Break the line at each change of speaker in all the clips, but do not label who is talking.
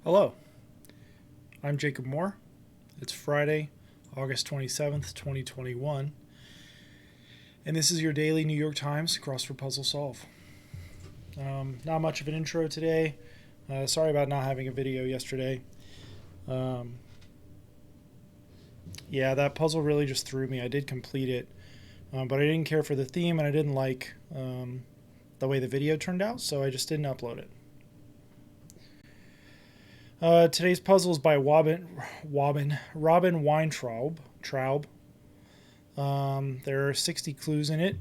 Hello, I'm Jacob Moore. It's Friday, August 27th, 2021, and this is your daily New York Times Crossword Puzzle Solve. Not much of an intro today. Sorry about not having a video yesterday. Yeah, that puzzle really just threw me. I did complete it, but I didn't care for the theme and I didn't like the way the video turned out, so I just didn't upload it. Today's puzzle is by Robin Weintraub. There are 60 clues in it.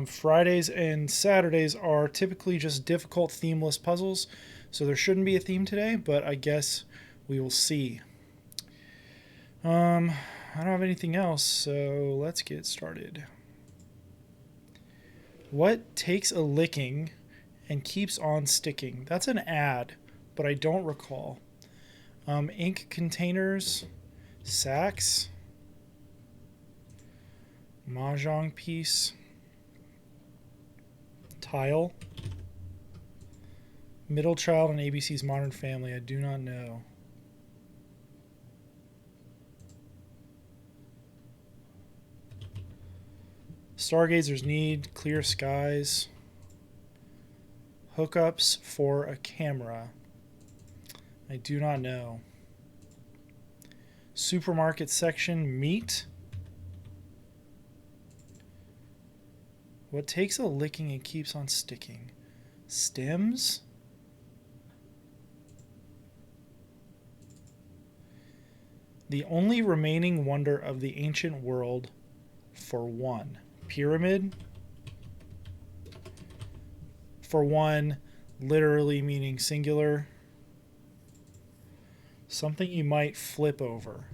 Fridays and Saturdays are typically just difficult themeless puzzles, so there shouldn't be a theme today, but I guess we will see. I don't have anything else, so let's get started. What takes a licking and keeps on sticking? That's an ad, but I don't recall. Ink containers, sacks, mahjong piece, tile, middle child in ABC's Modern Family. I do not know. Stargazers need clear skies. Hookups for a camera. I do not know. Supermarket section, meat. What takes a licking and keeps on sticking? Stems? The only remaining wonder of the ancient world for one. Pyramid? For one, literally meaning singular. Something you might flip over.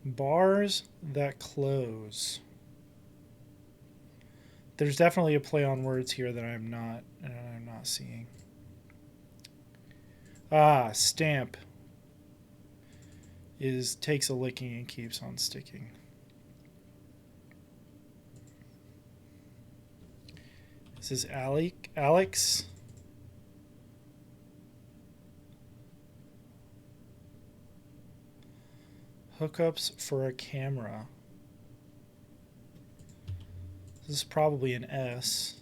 Bars that close. There's definitely a play on words here that I'm not seeing. Stamp takes a licking and keeps on sticking. This is Alex. Hookups for a camera. This is probably an S.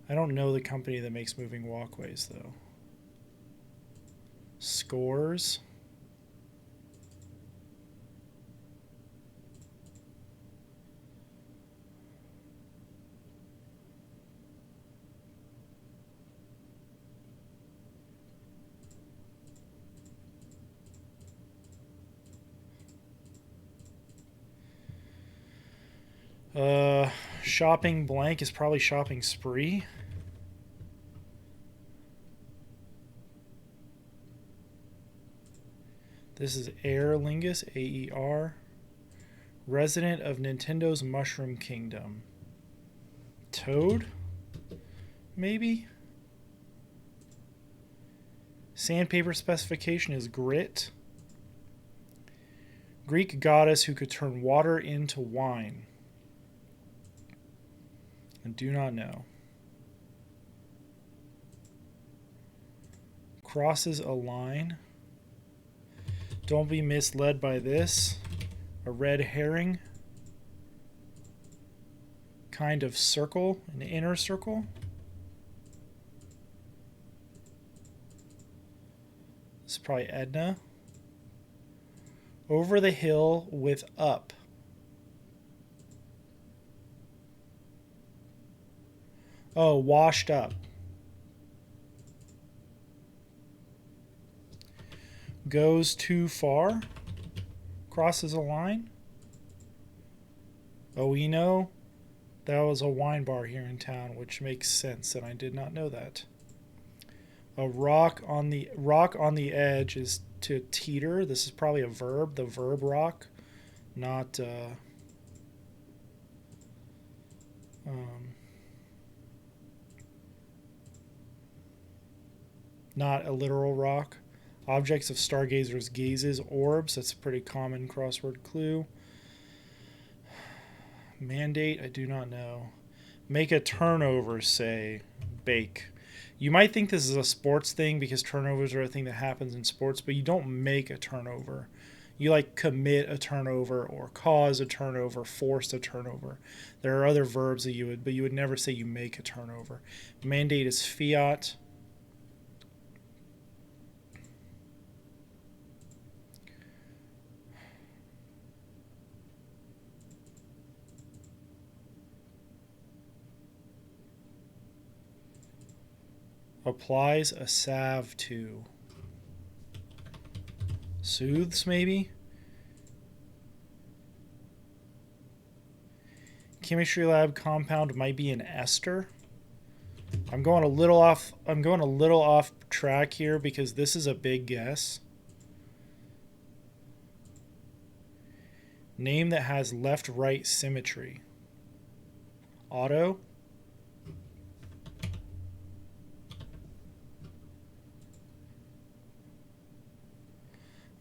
I don't know the company that makes moving walkways, though. Scores. Shopping blank is probably shopping spree. This is Aer Lingus, A-E-R. Resident of Nintendo's Mushroom Kingdom. Toad? Maybe? Sandpaper specification is grit. Greek goddess who could turn water into wine. I do not know. Crosses a line. Don't be misled by this. A red herring. Kind of circle, an inner circle. This is probably Edna. Over the hill with up. Oh, washed up. Goes too far. Crosses a line. Oh, we know that was a wine bar here in town, which makes sense, and I did not know that. A rock on the edge is to teeter. This is probably a verb, the verb rock, not not a literal rock. Objects of stargazers' gazes, orbs. That's a pretty common crossword clue. Mandate, I do not know. Make a turnover, say. Bake. You might think this is a sports thing because turnovers are a thing that happens in sports, but you don't make a turnover. You like commit a turnover or cause a turnover, force a turnover. There are other verbs that you would, but you would never say you make a turnover. Mandate is fiat. Applies a salve to. Soothes, maybe? Chemistry lab compound might be an ester. I'm going a little off track here because this is a big guess. Name that has left-right symmetry. Auto.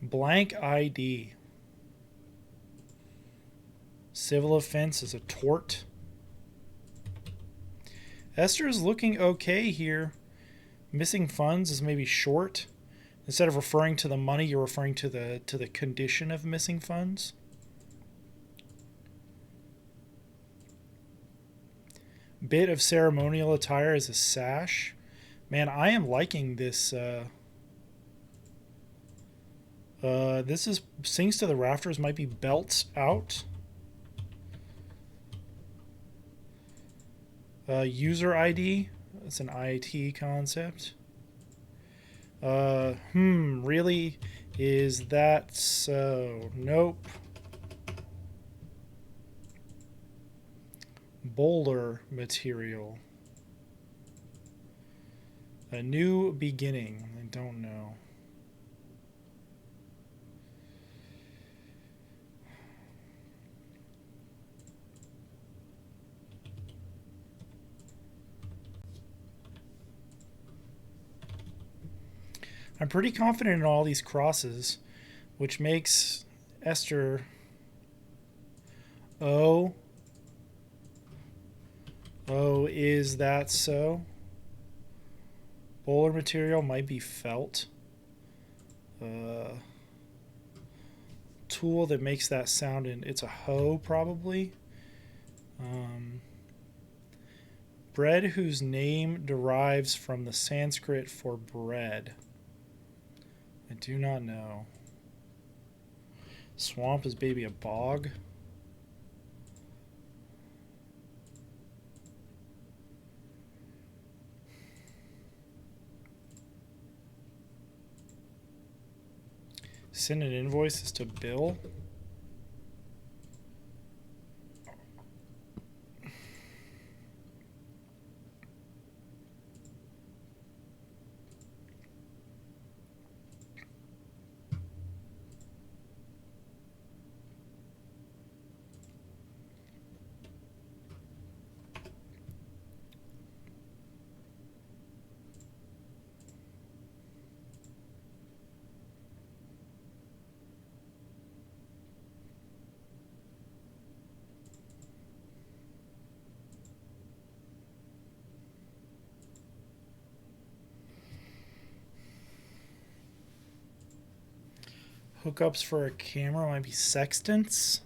Blank ID. Civil offense is a tort. Esther is looking okay here. Missing funds is maybe short. Instead of referring to the money, you're referring to the condition of missing funds. Bit of ceremonial attire is a sash. Man, I am liking this. This is sings to the rafters. Might be belts out. User ID. That's an IT concept. Really? Is that so? Nope. Boulder material. A new beginning. I don't know. I'm pretty confident in all these crosses, which makes Esther O. Oh, is that so? Bowler material might be felt. Tool that makes that sound, and it's a hoe probably. Bread whose name derives from the Sanskrit for bread. I do not know. Swamp is maybe a bog. Send an invoice is to bill. Hookups for a camera might be sextants.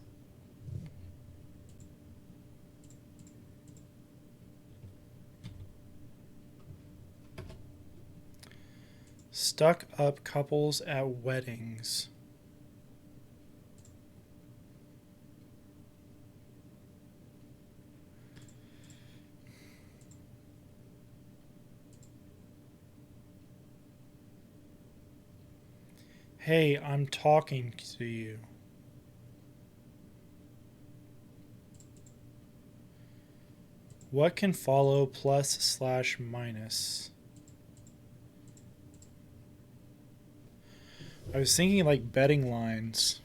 Stuck up couples at weddings. Hey, I'm talking to you. What can follow plus/minus? I was thinking like betting lines.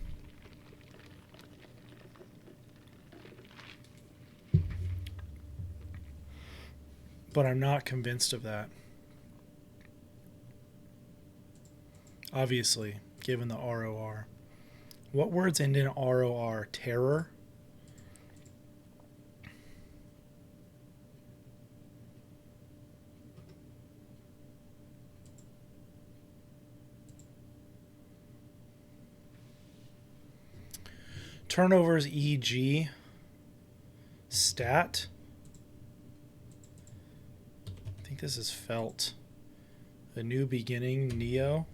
But I'm not convinced of that. Obviously, given the ROR. What words end in ROR? Terror? Turnovers, e.g. Stat. I think this is felt. A new beginning, neo.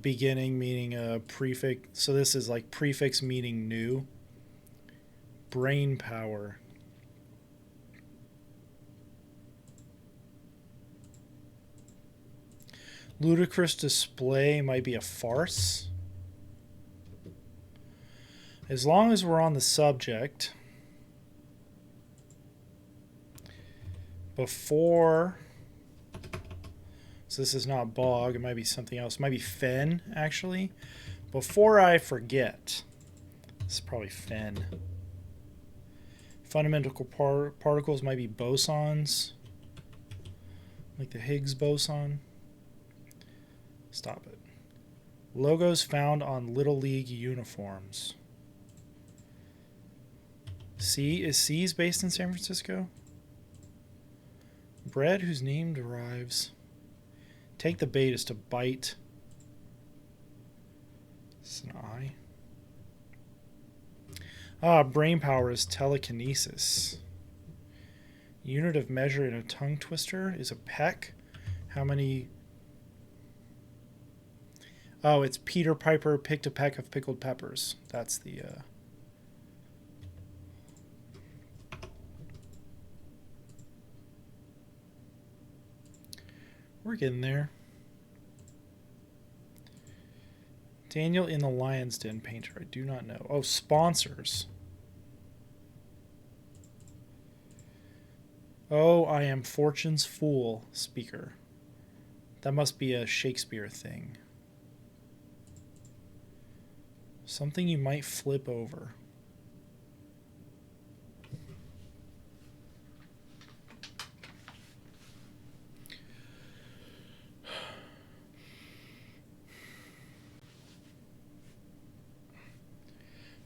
Beginning meaning a prefix. So this is like prefix meaning new. Brain power. Ludicrous display might be a farce. As long as we're on the subject, before, so this is not bog, it might be something else. It might be fen, actually. Before I forget, this is probably fen. Fundamental particles might be bosons, like the Higgs boson. Stop it. Logos found on Little League uniforms. Is C's based in San Francisco? Bread whose name derives. Take the bait is to bite. It's an I. Brain power is telekinesis. Unit of measure in a tongue twister is a peck. How many? Oh, it's Peter Piper picked a peck of pickled peppers. That's the... We're getting there. Daniel in the Lion's Den painter. I do not know. Oh, sponsors. Oh, I am Fortune's fool speaker. That must be a Shakespeare thing. Something you might flip over.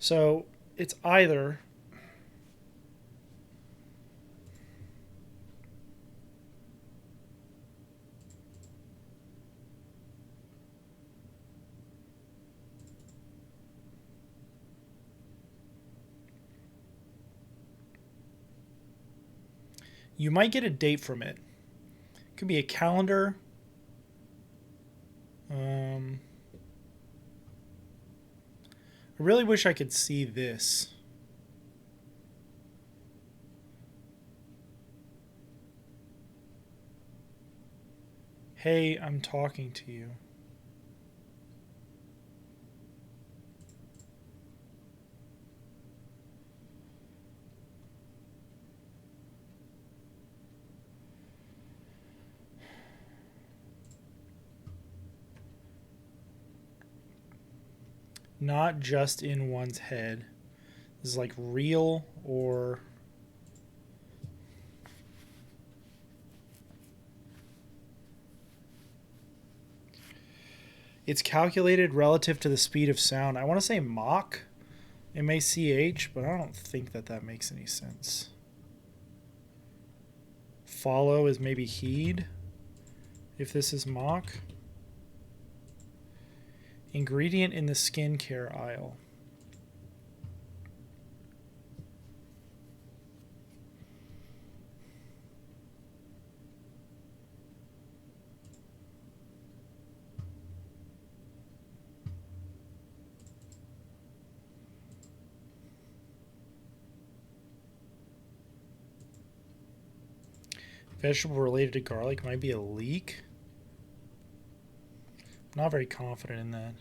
So it's either you might get a date from it. It could be a calendar. I really wish I could see this. Hey, I'm talking to you. Not just in one's head. This is like real or... It's calculated relative to the speed of sound. I want to say Mach, M-A-C-H, but I don't think that makes any sense. Follow is maybe heed, if this is Mach. Ingredient in the skincare aisle. Vegetable related to garlic might be a leek. I'm not very confident in that.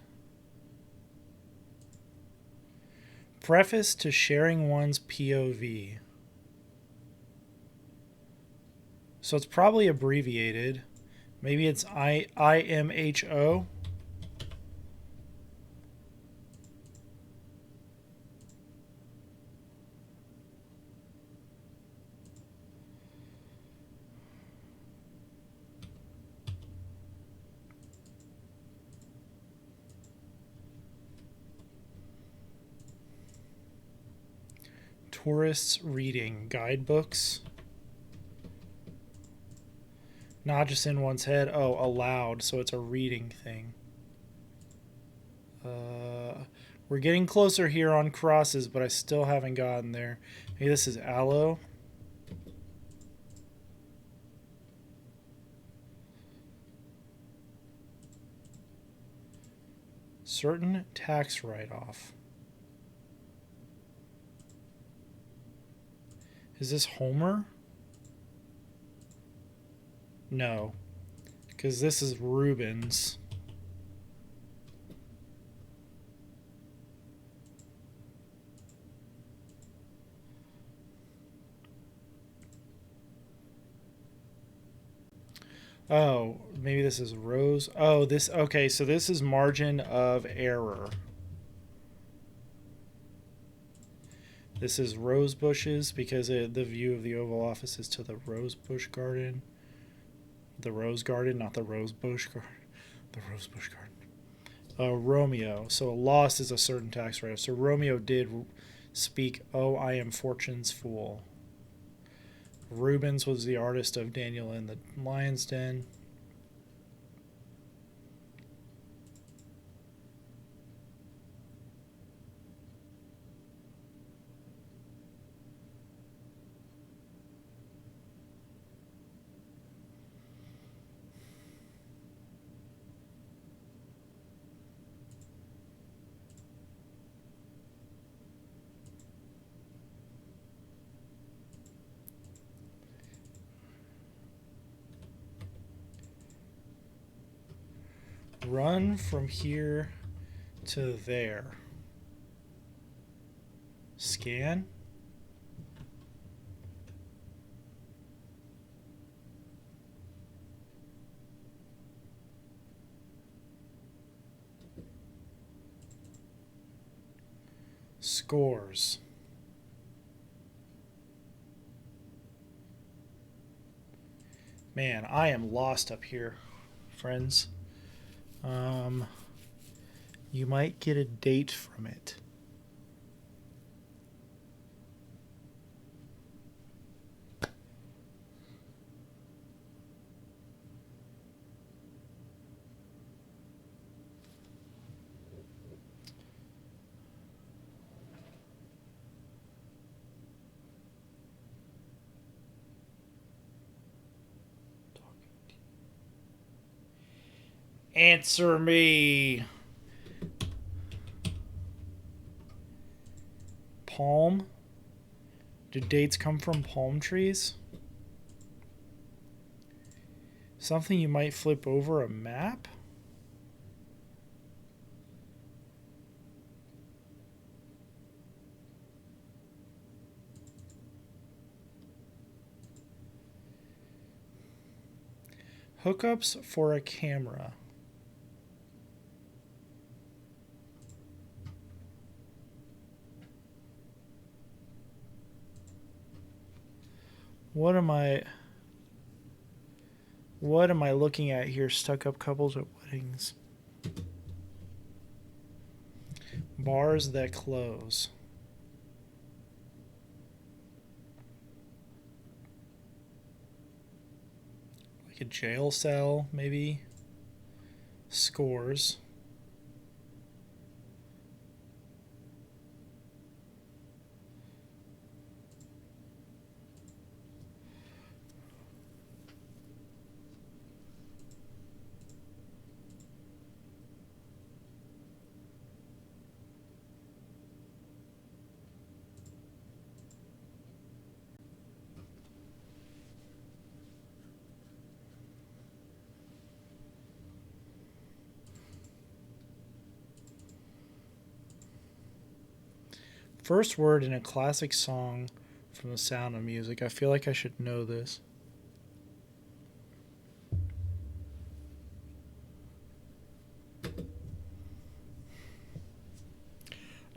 Preface to sharing one's POV. So it's probably abbreviated. Maybe it's IMHO. Tourists reading guidebooks. Not just in one's head. Oh, aloud. So it's a reading thing. We're getting closer here on crosses, but I still haven't gotten there. Maybe this is aloe. Certain tax write-off. Is this Homer? No, because this is Rubens. Oh, maybe this is Rose. Oh, this, okay, so this is margin of error. This is rose bushes because the view of the Oval Office is to the rose bush garden. The rose garden, not the rose bush garden. The rose bush garden. Romeo. So a loss is a certain tax write-off. So Romeo did speak, "Oh, I am fortune's fool." Rubens was the artist of Daniel in the Lion's Den. Run from here to there. Scan. Scores. Man, I am lost up here, friends. You might get a date from it. Answer me. Palm? Do dates come from palm trees? Something you might flip over a map? Hookups for a camera. What am I looking at here? Stuck up couples at weddings. Bars that close. Like a jail cell, maybe. Scores. First word in a classic song from The Sound of Music. I feel like I should know this.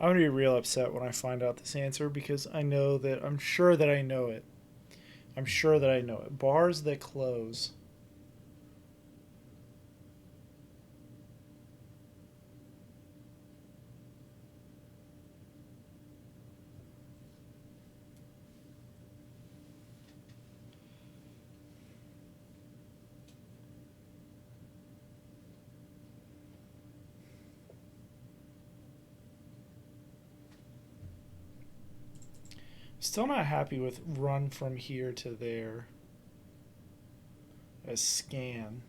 I'm going to be real upset when I find out this answer because I'm sure that I know it. I'm sure that I know it. Bars that close. Still not happy with run from here to there as scan.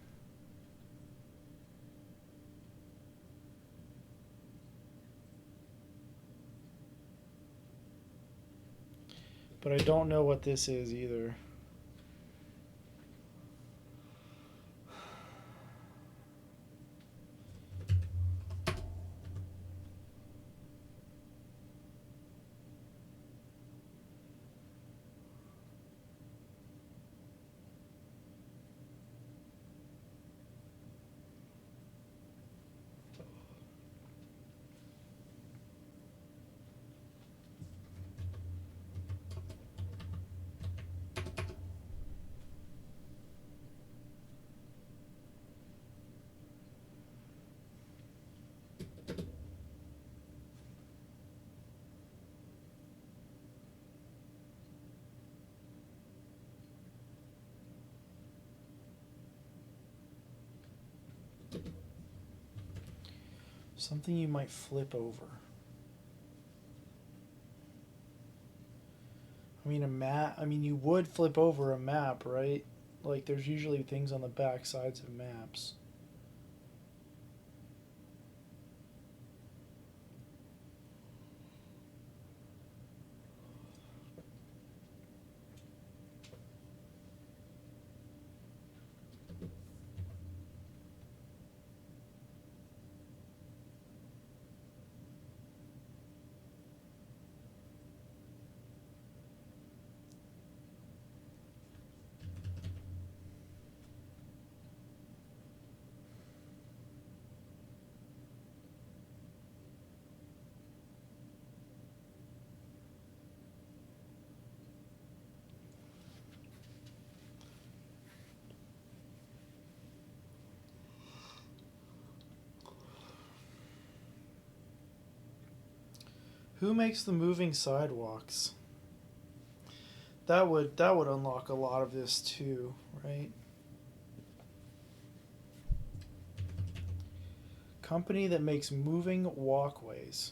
But I don't know what this is either. Something you might flip over. I mean, a map. I mean, you would flip over a map, right? Like, there's usually things on the back sides of maps. Who makes the moving sidewalks? That would unlock a lot of this too, right? Company that makes moving walkways.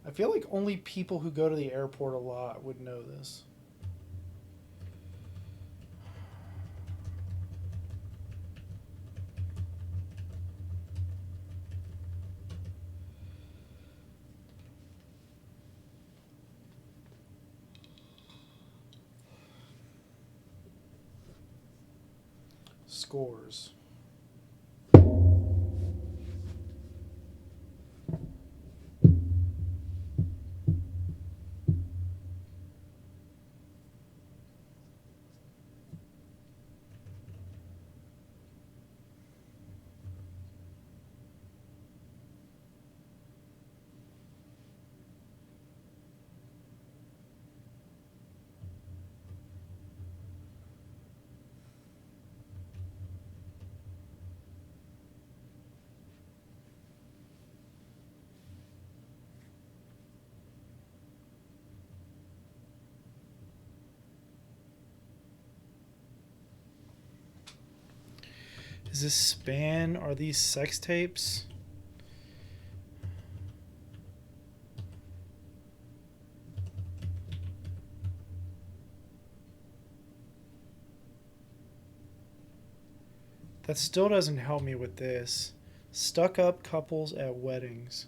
I feel like only people who go to the airport a lot would know this. Scores. Is this span? Are these sex tapes? That still doesn't help me with this. Stuck up couples at weddings.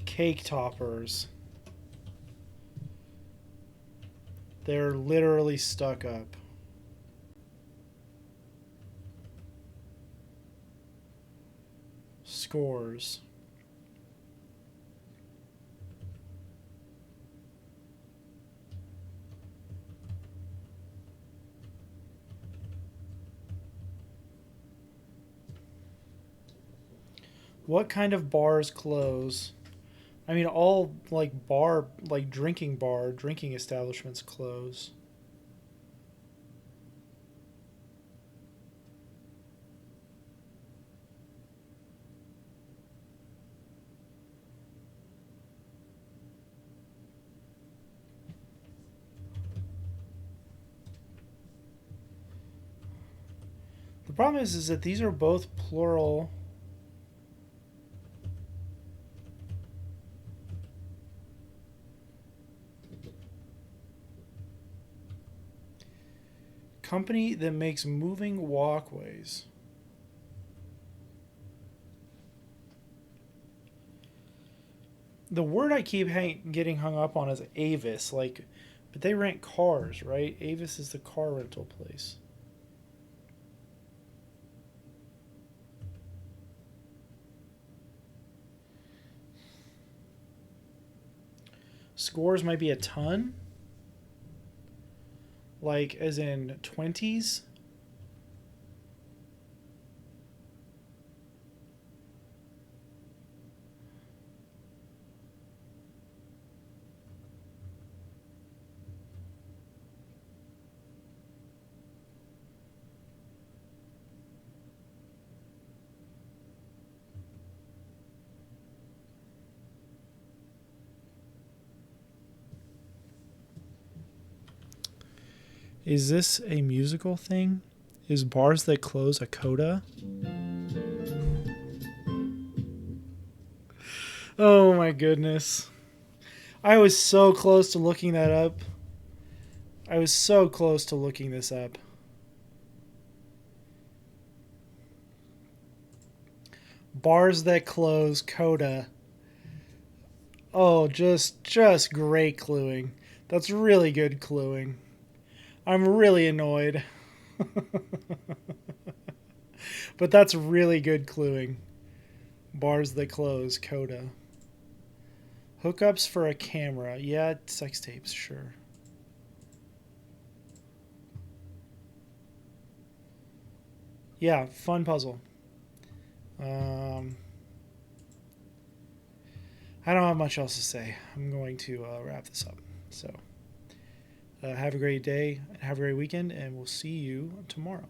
Cake toppers. They're literally stuck up. Scores. What kind of bars close? I mean, all like drinking establishments close. The problem is that these are both plural. Company that makes moving walkways. The word I keep getting hung up on is Avis, like, but they rent cars, right? Avis is the car rental place. Scores might be a ton, like as in 20s. Is this a musical thing? Is bars that close a coda? Oh my goodness. I was so close to looking that up. I was so close to looking this up. Bars that close coda. Oh, just great cluing. That's really good cluing. I'm really annoyed. But that's really good cluing. Bars that close coda. Hookups for a camera. Yeah, sex tapes, sure. Yeah, fun puzzle. I don't have much else to say. I'm going to wrap this up. So, have a great day, have a great weekend, and we'll see you tomorrow.